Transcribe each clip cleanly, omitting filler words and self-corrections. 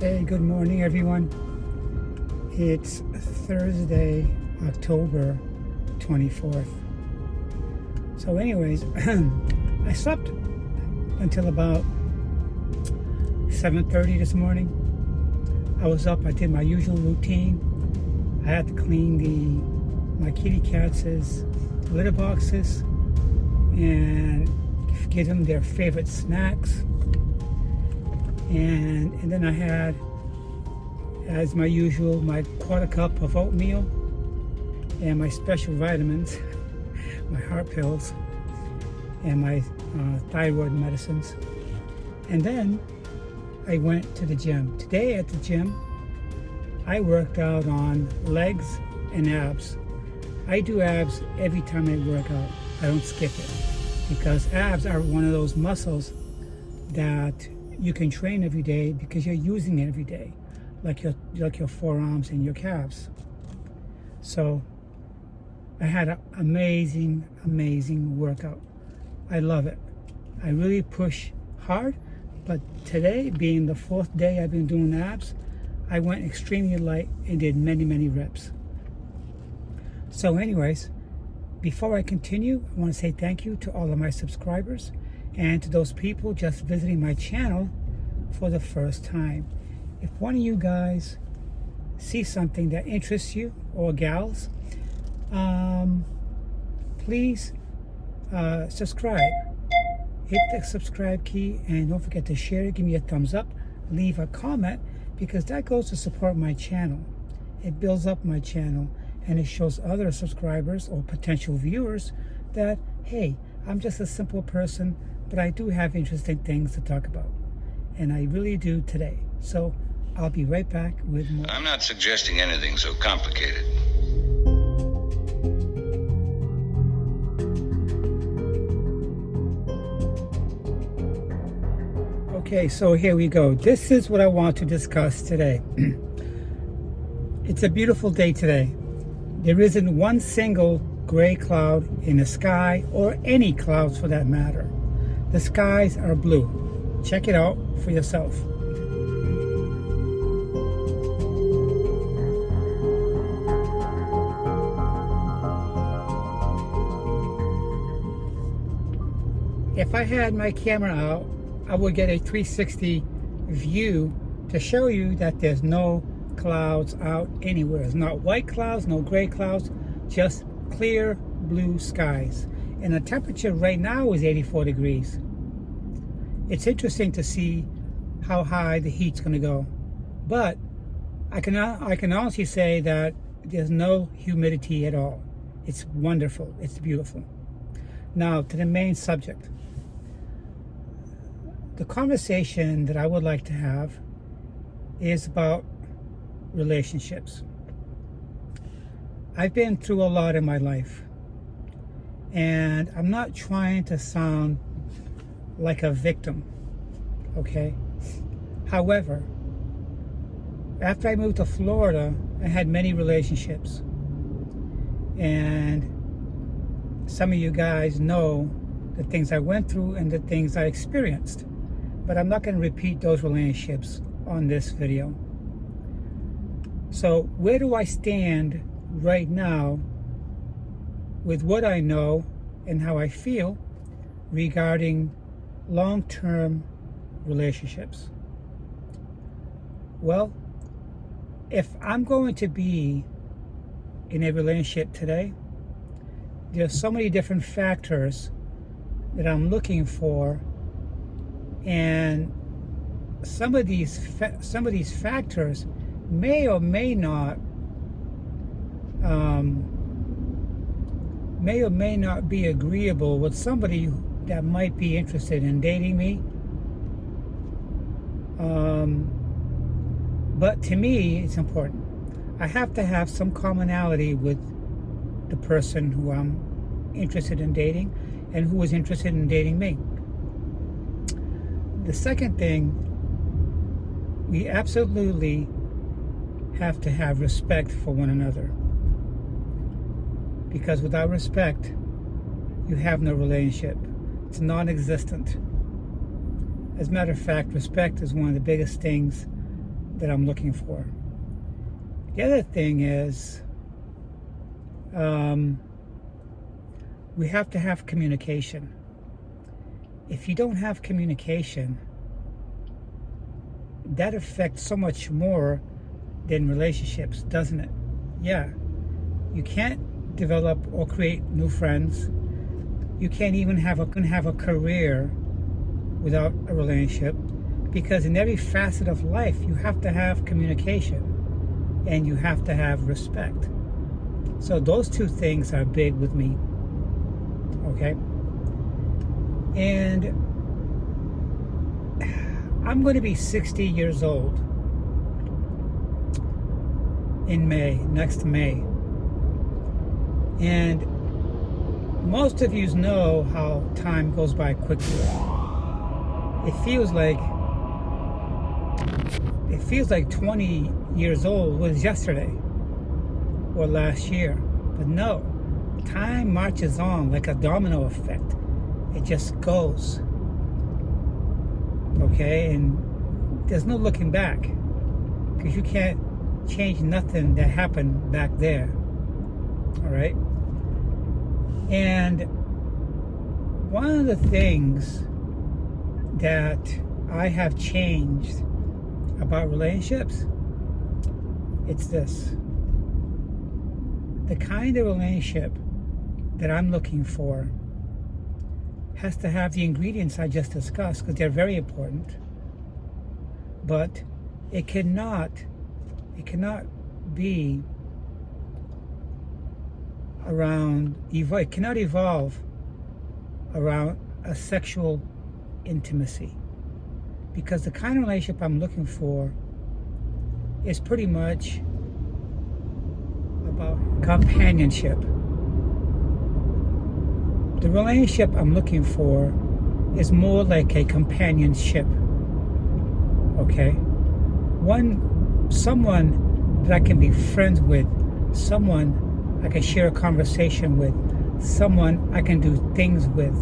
Hey, good morning, everyone. It's Thursday, October 24th. So anyways, I slept until about 7:30 this morning. I was up, I did my usual routine. I had to clean my kitty cats' litter boxes and give them their favorite snacks. And then I had, as my usual, my quarter cup of oatmeal and my special vitamins, my heart pills, and my thyroid medicines. And then I went to the gym. Today at the gym, I worked out on legs and abs. I do abs every time I work out. I don't skip it, because abs are one of those muscles that you can train every day because you're using it every day, like your forearms and your calves. So I had an amazing workout. I love it. I really push hard, but today, being the fourth day I've been doing abs, I went extremely light and did many reps. So anyways, before I continue, I want to say thank you to all of my subscribers and to those people just visiting my channel for the first time. If one of you guys see something that interests you, or gals, please subscribe. Hit the subscribe key and don't forget to share it, give me a thumbs up, leave a comment, because that goes to support my channel. It builds up my channel and it shows other subscribers or potential viewers that, hey, I'm just a simple person, but I do have interesting things to talk about. And I really do today. So I'll be right back with more. I'm not suggesting anything so complicated. Okay, so here we go. This is what I want to discuss today. It's a beautiful day today. There isn't one single gray cloud in the sky, or any clouds for that matter. The skies are blue. Check it out for yourself. If I had my camera out, I would get a 360 view to show you that there's no clouds out anywhere. It's not white clouds, no gray clouds, just clear blue skies. And the temperature right now is 84 degrees. It's interesting to see how high the heat's going to go. But I can honestly say that there's no humidity at all. It's wonderful. It's beautiful. Now to the main subject. The conversation that I would like to have is about relationships. I've been through a lot in my life, and I'm not trying to sound like a victim, okay? However, after I moved to Florida, I had many relationships, and some of you guys know the things I went through and the things I experienced, but I'm not going to repeat those relationships on this video. So where do I stand right now with what I know and how I feel regarding long-term relationships? Well, if I'm going to be in a relationship today, there's so many different factors that I'm looking for, and some of these factors may or may not be agreeable with somebody that might be interested in dating me. But to me, it's important. I have to have some commonality with the person who I'm interested in dating and who is interested in dating me. The second thing, we absolutely have to have respect for one another. Because without respect, you have no relationship. It's non-existent. As a matter of fact, respect is one of the biggest things that I'm looking for. The other thing is, we have to have communication. If you don't have communication, that affects so much more than relationships, doesn't it? Yeah. You can't develop or create new friends. You can't even have a career without a relationship, because in every facet of life you have to have communication and you have to have respect. So those two things are big with me. Okay? And I'm going to be 60 years old in May, next May. And most of you know how time goes by quickly. It feels like 20 years old was yesterday or last year. But no, time marches on like a domino effect. It just goes. Okay, and there's no looking back, because you can't change nothing that happened back there. All right? And one of the things that I have changed about relationships, it's this. The kind of relationship that I'm looking for has to have the ingredients I just discussed, because they're very important. But it cannot be around, it cannot evolve around a sexual intimacy, because the kind of relationship I'm looking for is pretty much about companionship. The relationship I'm looking for is more like a companionship. Okay? Someone that I can be friends with, someone I can share a conversation with, someone I can do things with.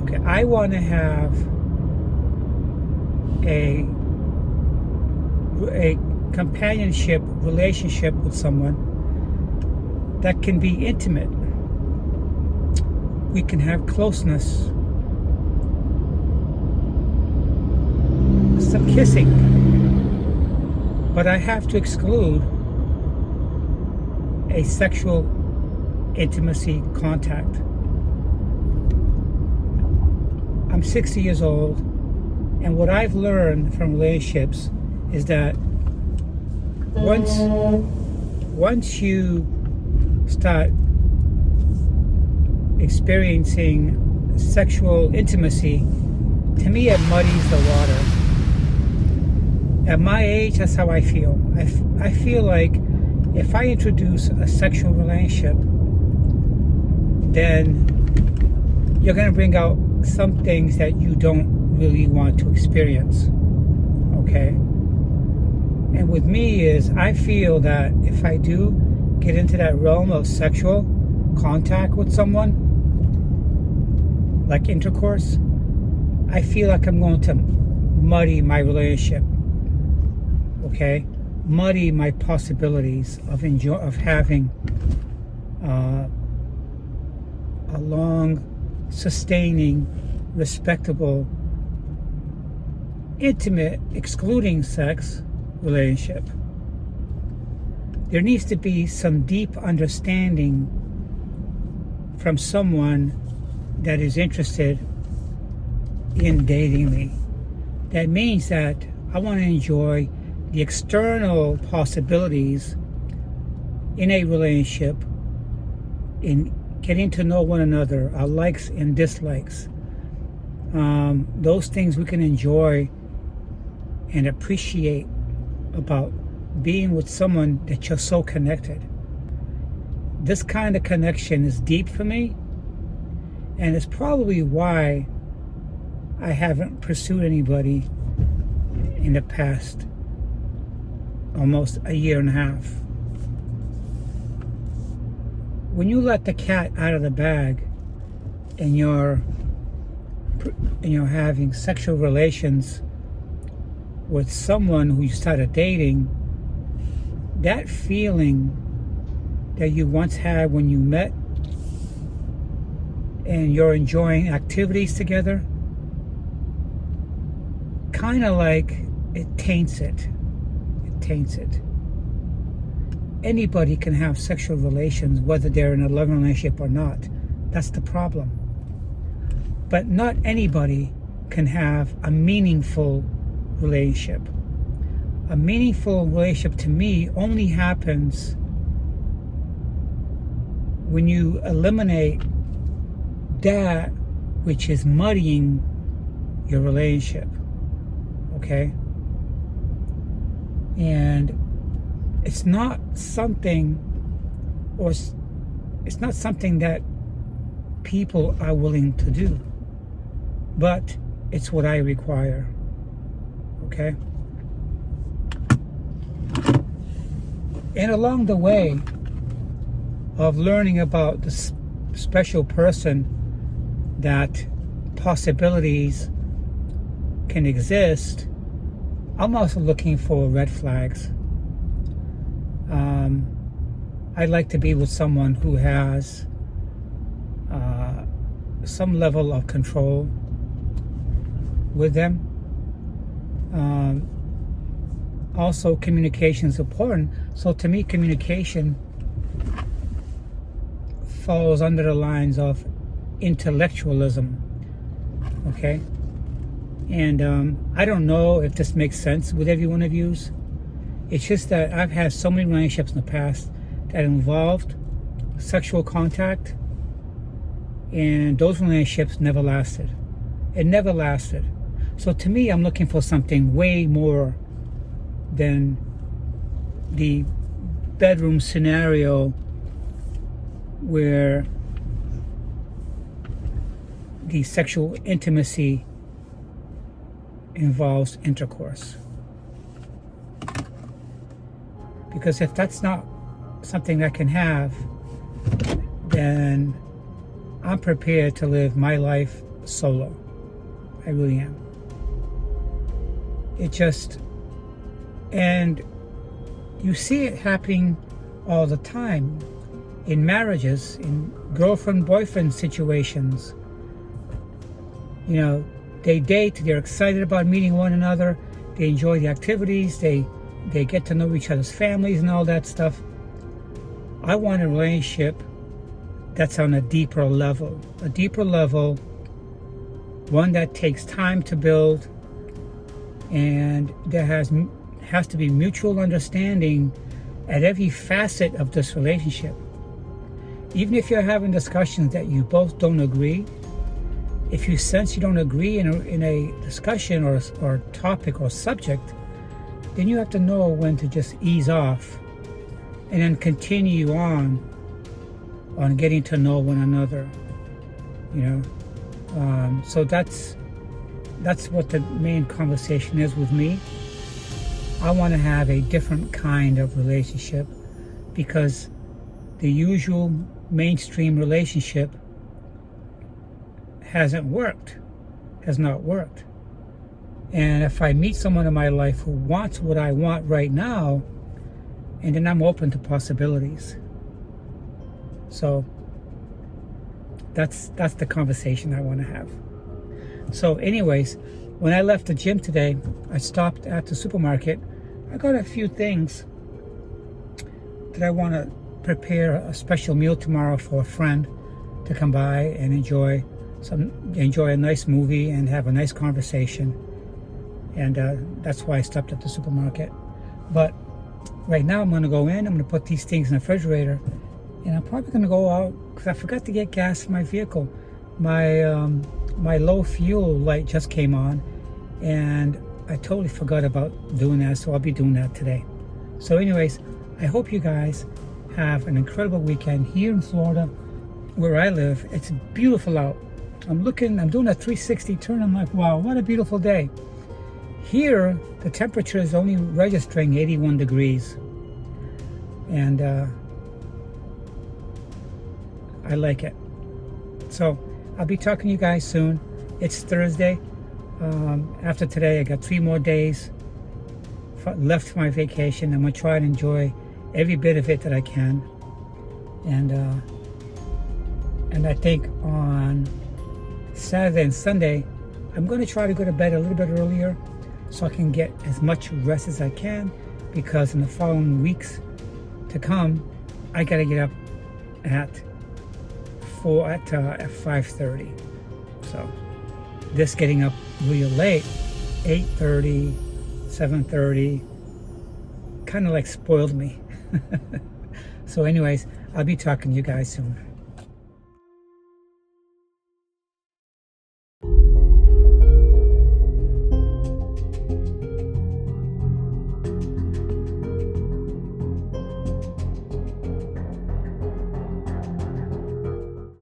Okay, I want to have a companionship relationship with someone that can be intimate. We can have closeness, some kissing, but I have to exclude a sexual intimacy contact. I'm 60 years old, and what I've learned from relationships is that once you start experiencing sexual intimacy, to me it muddies the water. At my age, that's how I feel. I feel like if I introduce a sexual relationship, then you're going to bring out some things that you don't really want to experience. Okay? And with me is, I feel that if I do get into that realm of sexual contact with someone, like intercourse, I feel like I'm going to muddy my relationship. Okay? Muddy my possibilities of having a long, sustaining, respectable, intimate, excluding sex relationship. There needs to be some deep understanding from someone that is interested in dating me. That means that I want to enjoy the external possibilities in a relationship, in getting to know one another, our likes and dislikes. Those things we can enjoy and appreciate about being with someone that you're so connected. This kind of connection is deep for me, and it's probably why I haven't pursued anybody in the past almost a year and a half. When you let the cat out of the bag and you're having sexual relations with someone who you started dating, that feeling that you once had when you met and you're enjoying activities together, kind of like it taints it. It taints it. Anybody can have sexual relations, whether they're in a loving relationship or not. That's the problem. But not anybody can have a meaningful relationship. A meaningful relationship to me only happens when you eliminate that which is muddying your relationship. Okay? And it's not something that people are willing to do, but it's what I require. Okay? And along the way of learning about the special person, that possibilities can exist, I'm also looking for red flags. I'd like to be with someone who has some level of control with them. Also, communication is important. So to me, communication falls under the lines of intellectualism. Okay? And I don't know if this makes sense with every one of you. It's just that I've had so many relationships in the past that involved sexual contact, and those relationships never lasted. It never lasted. So to me, I'm looking for something way more than the bedroom scenario where the sexual intimacy involves intercourse. Because if that's not something I can have, then I'm prepared to live my life solo. I really am. It just, and you see it happening all the time in marriages, in girlfriend-boyfriend situations. You know, they date, they're excited about meeting one another, they enjoy the activities, they get to know each other's families and all that stuff. I want a relationship that's on a deeper level, one that takes time to build, and there has to be mutual understanding at every facet of this relationship. Even if you're having discussions that you both don't agree, if you sense you don't agree in a discussion or topic or subject, then you have to know when to just ease off and then continue on getting to know one another. You know, so that's what the main conversation is with me. I want to have a different kind of relationship, because the usual mainstream relationship has not worked. And if I meet someone in my life who wants what I want right now, and then I'm open to possibilities. So that's the conversation I want to have. So anyways, when I left the gym today, I stopped at the supermarket. I got a few things that I want to prepare a special meal tomorrow for a friend to come by and enjoy a nice movie and have a nice conversation. And that's why I stopped at the supermarket. But right now I'm going to go in, I'm going to put these things in the refrigerator, and I'm probably going to go out because I forgot to get gas in my vehicle. My low fuel light just came on, and I totally forgot about doing that, so I'll be doing that today. So anyways, I hope you guys have an incredible weekend here in Florida, where I live. It's beautiful out. I'm doing a 360 turn. I'm like, wow, what a beautiful day. Here, the temperature is only registering 81 degrees. And I like it. So I'll be talking to you guys soon. It's Thursday. After today, I got 3 more days left for my vacation. I'm gonna try and enjoy every bit of it that I can. And I think on Saturday and Sunday, I'm gonna try to go to bed a little bit earlier so I can get as much rest as I can, because in the following weeks to come, I gotta get up at 5:30. So this getting up really late, 8:30, 7:30, kind of like spoiled me. So anyways, I'll be talking to you guys soon.